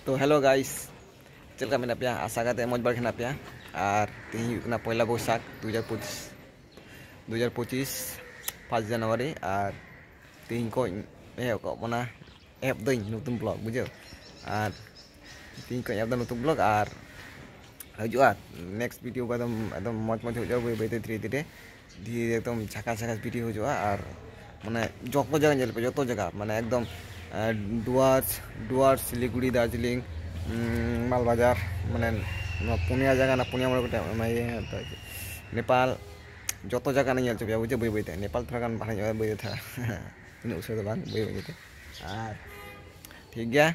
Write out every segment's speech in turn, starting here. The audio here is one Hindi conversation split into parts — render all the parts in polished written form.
तो हेलो गाइस चलका मेना पे आशा करते मज बार खेना पे और तीन पहला बैसाख 2025 1 जनवरी और तीन को एहबना एहब दिन नतून ब्लॉग बुझे और तीन को एहब नतून ब्लॉग और हजुआ नेक्स्ट वीडियो को एकदम मज मज हो बै बै धीरे धीरे धीरे एकदम झाका झाका वीडियो हो और माने जो जगह पे जो जगह माने एकदम डुआर्स सिलीगुड़ी दार्जिलिंग मालबाजार माने पुनिया जगह ना पुनिया नेपाल जो जगह नहीं चुपे बुझे बै बैते नेपाल थोड़ा भाई बै था इन उसर बै बैते ठीक गया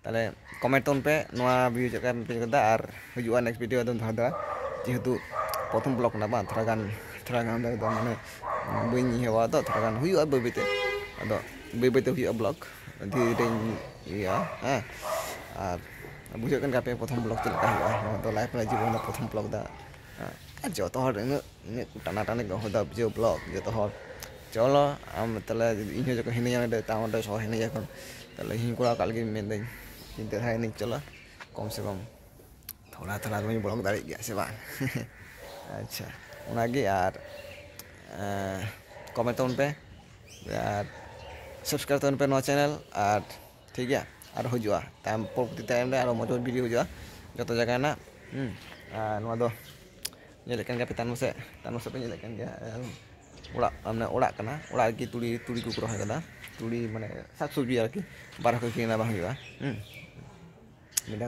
ताले कमेंट तौन पे वीडियो चेक पे और हजुआ नेक्स्ट वीडियो एकदम धरा जेहेतु प्रथम ब्लॉग ना थोड़ा माने बी हेवा तो थोड़ा हुआ बै बैते बै बैते हुआ ब्लॉग धीरे धीरे हाँ और बुझे पे प्रथम ब्लॉग चलता है तो लाइफ जीवन प्रथम ब्लॉग जो टाना टाने बुझे ब्लॉग जो चलो आम तले इन जो हेने टाउन सह हेने तले हिं कोड़ा काल मेन चिंता नहीं चलो कम से कम थोड़ा थोड़ा ब्लॉग दाड़े गया से अच्छा उनागे और कमेंट तौन पे और सब्सक्राइब तौन पे नो चैनल और ठीक है और हजुआ टाइम परवर्ती टाइम और मज वीडियो हजुआ जो जगह ना पे तान पे ओड़ा की तुड़ी तुड़ी को रहा तुड़ी माने साग सब्जी बारह को किना हुआ मिडा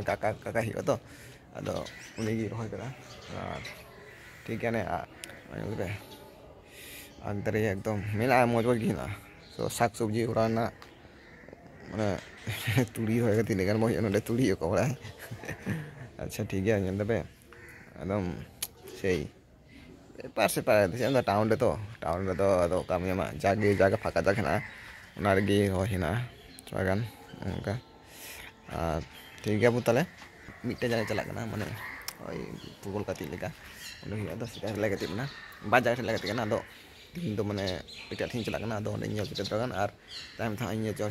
काका काका हुआ तो अदो उन्हीं रहा ठीक है अंदर एकदम मेना मज मज गिना तो साग सब्जी ओड़ा माने तुड़ी रहा तीन गान ना तुड़ी को बड़ा अच्छा ठीक है पे एकदम से पार से पार टाउन रे तो कमियामा जागे जागा फाका जागे हेना थोड़ा गान उनका ठीक है ताले मिट्टे जगह चलना माने फुटबल गाती लेका तो सीधा गतिना बार जगह गतिना तीन तो माने इटा थी चलना चलना और टाइम था चल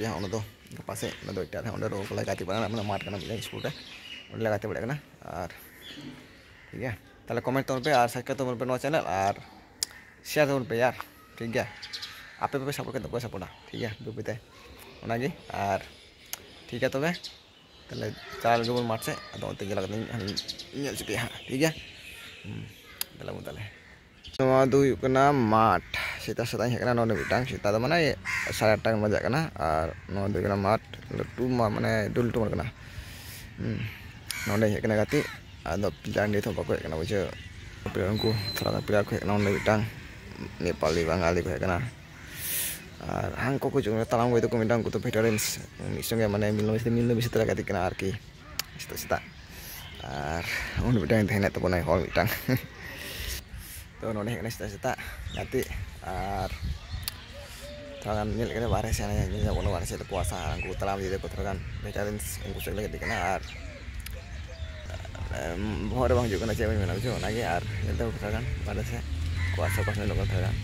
पे पासे इटा गाती पड़ा माठ स्कूल रे गाती पड़ा और ठीक है ताले कमेंट तौर पे और सब्सक्राइब तौर पे नो चैनल और शेयर तौर पे यार ठीक है आपे पे सपोर्ट करते को सपोर्टा ठीक है बुबीते उनागी और ठीक है तबे ताले चाल गबल माठ से अदो ते जला इन चुपे हाँ ठीक है ताले ताले नवा दो हुकना माठ सीता सीता हेकना नोने बिटांग सीता द माने 8:30 टाइम बजा कना और नवा दो माठ लटू माने डुल टू कना नोने हेकना गाती अदो पिलान दे तो बको हेकना बुझे पिलान को थोड़ा पिलान को हेकना नोने बिटांग नेपाली बंगाली को हेकना और हांको को जो तालांग को तो मिटांग को तो वेटरेन्स मिसंगे माने मिलनो बिसे तरह गाती कना आरकी सीता सीता और उन बिटांग थेना तो बनाई हॉल बिटांग तो नोने हेकना सीता सीता गाती और थोड़ा मिल के बारे से आने जो बारे से तो कुआसा को तालाम दे को थोड़ा वेटरेन्स उनको चले गाती कना और भोर बang juga na cewek mana bujo lagi ar itu kan pada saya kuasa kuasa lokal kan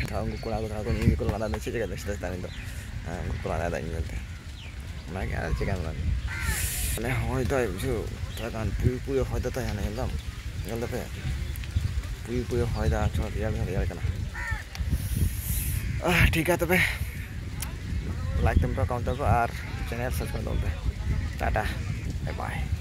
tahun kukula ini kukula ada sih juga sudah tadi itu kukula ada ini nanti lagi ada cikan lagi ini hoi itu bujo kan puyu hoi itu ya nih lam yang tapi puyu hoi dah coba lihat kan ठीक है तो पे लाइक तुम पे काउंटर पे और चैनल सब्सक्राइब तुम पे टाटा बाय बाय